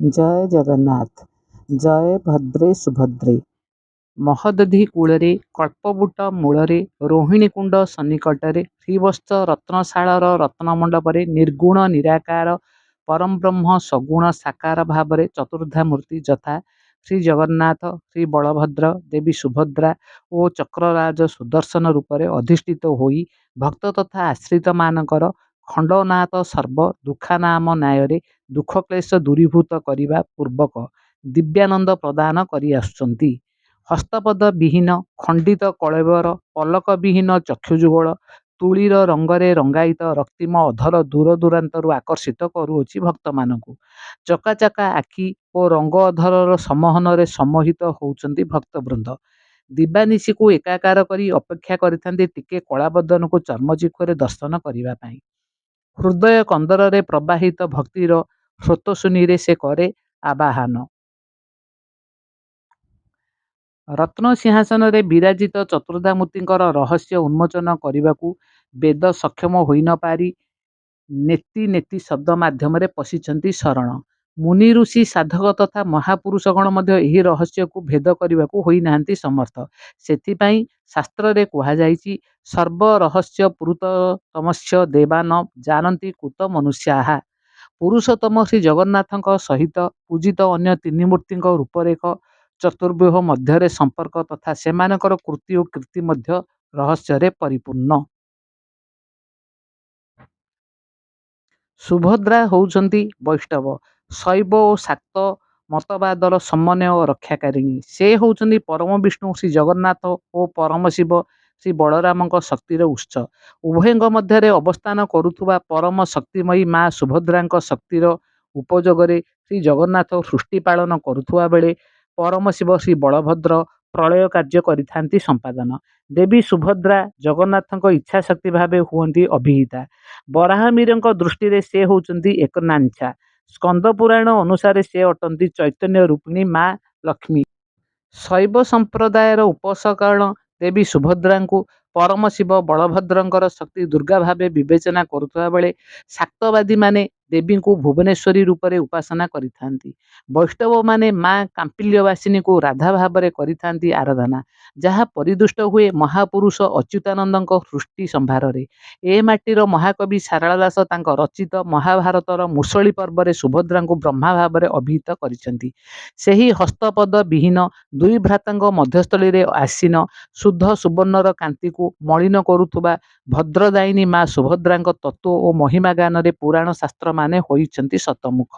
ଜୟ ଜଗନ୍ନାଥ। ଜୟ ଭଦ୍ରେ ସୁଭଦ୍ରେ। ମହୋଦଧି କୂଳରେ କଳ୍ପବୃଟ ମୂଳରେ ରୋହିଣୀକୁଣ୍ଡ ସନ୍ନିକଟରେ ଶ୍ରୀବତ୍ସ ରତ୍ନଶାଳାର ରତ୍ନମଣ୍ଡପରେ ନିର୍ଗୁଣ ନିରାକାର ପରଂବ୍ରହ୍ମ ସଗୁଣ ସାକାର ଭାବରେ ଚତୁର୍ଦ୍ଧା ମୂର୍ତ୍ତି ଯଥା ଶ୍ରୀ ଜଗନ୍ନାଥ, ଶ୍ରୀ ବଳଭଦ୍ର, ଦେବୀ ସୁଭଦ୍ରା ଓ ଚକ୍ରରାଜ ସୁଦର୍ଶନ ରୂପରେ ଅଧିଷ୍ଠିତ ହୋଇ ଭକ୍ତ ତଥା ଆଶ୍ରିତମାନଙ୍କର ଖଣ୍ଡନାଥ ସର୍ବ ଦୁଃଖାନାମ ନ୍ୟାୟରେ ଦୁଃଖ କ୍ଲେଶ ଦୂରୀଭୂତ କରିବା ପୂର୍ବକ ଦିବ୍ୟାନନ୍ଦ ପ୍ରଦାନ କରି ଆସୁଛନ୍ତି। ହସ୍ତପଦ ବିହୀନ ଖଣ୍ଡିତ କଳେବର ପଲକ ବିହୀନ ଚକ୍ଷୁଯୁଗଳ ତୁଳିର ରଙ୍ଗରେ ରଙ୍ଗାୟିତ ରକ୍ତିମ ଅଧର ଦୂର ଦୂରାନ୍ତରୁ ଆକର୍ଷିତ କରୁଅଛି ଭକ୍ତମାନଙ୍କୁ। ଚକାଚକା ଆଖି ଓ ରଙ୍ଗ ଅଧରର ସମୋହନରେ ସମ୍ମୋହିତ ହେଉଛନ୍ତି ଭକ୍ତବୃନ୍ଦ। ଦିବାନିଶିକୁ ଏକାକାର କରି ଅପେକ୍ଷା କରିଥାନ୍ତି ଟିକେ କଳାବଦନକୁ ଚର୍ମଚିକ୍ଷୁରେ ଦର୍ଶନ କରିବା ପାଇଁ। ହୃଦୟ କନ୍ଦରରେ ପ୍ରବାହିତ ଭକ୍ତିର ସ୍ରୋତସ୍ୱିନୀରେ ସେ କରେ ଆବାହନ। ରତ୍ନ ସିଂହାସନରେ ବିରାଜିତ ଚତୁର୍ଦ୍ଧାମୂର୍ତ୍ତିଙ୍କର ରହସ୍ୟ ଉନ୍ମୋଚନ କରିବାକୁ ବେଦ ସକ୍ଷମ ହୋଇନପାରି ନେତି ନେତି ଶବ୍ଦ ମାଧ୍ୟମରେ ପଶିଛନ୍ତି ଶରଣ। ମୁନି ଋଷି ସାଧକ ତଥା ମହାପୁରୁଷଗଣ ମଧ୍ୟ ଏହି ରହସ୍ୟକୁ ଭେଦ କରିବାକୁ ହୋଇନାହାନ୍ତି ସମର୍ଥ। ସେଥିପାଇଁ ଶାସ୍ତ୍ରରେ କୁହାଯାଇଛି ସର୍ବ ରହସ୍ୟ ପୁରୁଷୋତ୍ତମସ୍ୟ ଦେବାନ ଜାନନ୍ତି କୁତ ମନୁଷ୍ୟାଃ। ପୁରୁଷୋତ୍ତମ ଶ୍ରୀ ଜଗନ୍ନାଥଙ୍କ ସହିତ ପୂଜିତ ଅନ୍ୟ ତିନି ମୂର୍ତ୍ତିଙ୍କ ରୂପରେଖ ଚତୁର୍ବ୍ୟୁହ ମଧ୍ୟରେ ସମ୍ପର୍କ ତଥା ସେମାନଙ୍କର କୃତି ଓ କୀର୍ତ୍ତି ମଧ୍ୟ ରହସ୍ୟରେ ପରିପୂର୍ଣ୍ଣ। ସୁଭଦ୍ରା ହେଉଛନ୍ତି ବୈଷ୍ଣବ, ଶୈବ ଓ ଶାକ୍ତ ମତବାଦର ସମନ୍ୱୟ ଓ ରକ୍ଷାକାରିଣୀ। ସେ ହେଉଛନ୍ତି ପରମ ବିଷ୍ଣୁ ଶ୍ରୀ ଜଗନ୍ନାଥ ଓ ପରମ ଶିବ ଶ୍ରୀ ବଳରାମଙ୍କ ଶକ୍ତିର ଉତ୍ସ। ଉଭୟଙ୍କ ମଧ୍ୟରେ ଅବସ୍ଥାନ କରୁଥିବା ପରମ ଶକ୍ତିମୟୀ ମା ସୁଭଦ୍ରାଙ୍କ ଶକ୍ତିର ଉପଯୋଗରେ ଶ୍ରୀ ଜଗନ୍ନାଥ ସୃଷ୍ଟି ପାଳନ କରୁଥିବା ବେଳେ ପରମ ଶିବ ଶ୍ରୀ ବଳଭଦ୍ର ପ୍ରଳୟ କାର୍ଯ୍ୟ କରିଥାନ୍ତି ସମ୍ପାଦନ। ଦେବୀ ସୁଭଦ୍ରା ଜଗନ୍ନାଥଙ୍କ ଇଚ୍ଛାଶକ୍ତି ଭାବେ ହୁଅନ୍ତି ଅଭିହିତା। ବରାହମିହିରଙ୍କ ଦୃଷ୍ଟିରେ ସେ ହେଉଛନ୍ତି ଏକନାଂଶା। ସ୍କନ୍ଦ ପୁରାଣ ଅନୁସାରେ ସେ ଅଟନ୍ତି ଚୈତନ୍ୟ ରୂପିଣୀ ମା ଲକ୍ଷ୍ମୀ। ଶୈବ ସମ୍ପ୍ରଦାୟର ଉପାସକଗଣ ଦେବୀ ସୁଭଦ୍ରାଙ୍କୁ ପରମ ଶିବ ବଳଭଦ୍ରଙ୍କର ଶକ୍ତି ଦୁର୍ଗା ଭାବେ ବିବେଚନା କରୁଥିବା ବେଳେ ଶାକ୍ତବାଦୀମାନେ ଦେବୀଙ୍କୁ ଭୁବନେଶ୍ୱରୀ ରୂପରେ ଉପାସନା କରିଥାନ୍ତି। ବୈଷ୍ଣବମାନେ ମା କାମ୍ପିଲ୍ୟବାସିନୀକୁ ରାଧା ଭାବରେ କରିଥାନ୍ତି ଆରାଧନା, ଯାହା ପରିଦୁଷ୍ଟ ହୁଏ ମହାପୁରୁଷ ଅଚ୍ୟୁତାନନ୍ଦଙ୍କ ସୃଷ୍ଟି ସମ୍ଭାରରେ। ଏ ମାଟିର ମହାକବି ସାରଳା ଦାସ ତାଙ୍କ ରଚିତ ମହାଭାରତର ମୁଷଳି ପର୍ବରେ ସୁଭଦ୍ରାଙ୍କୁ ବ୍ରହ୍ମା ଭାବରେ ଅଭିହିତ କରିଛନ୍ତି। ସେହି ହସ୍ତପଦ ବିହୀନ ଦୁଇ ଭ୍ରାତାଙ୍କ ମଧ୍ୟସ୍ଥଳୀରେ ଆସୀନ ଶୁଦ୍ଧ ସୁବର୍ଣ୍ଣର କାନ୍ତିକୁ ମଳିନ କରୁଥିବା ଭଦ୍ରଦାୟିନୀ ମା ସୁଭଦ୍ରାଙ୍କ ତତ୍ତ୍ୱ ଓ ମହିମା ଗାନରେ ପୁରାଣ ଶାସ୍ତ୍ରମାନେ ହୋଇଛନ୍ତି ଶତମୁଖ।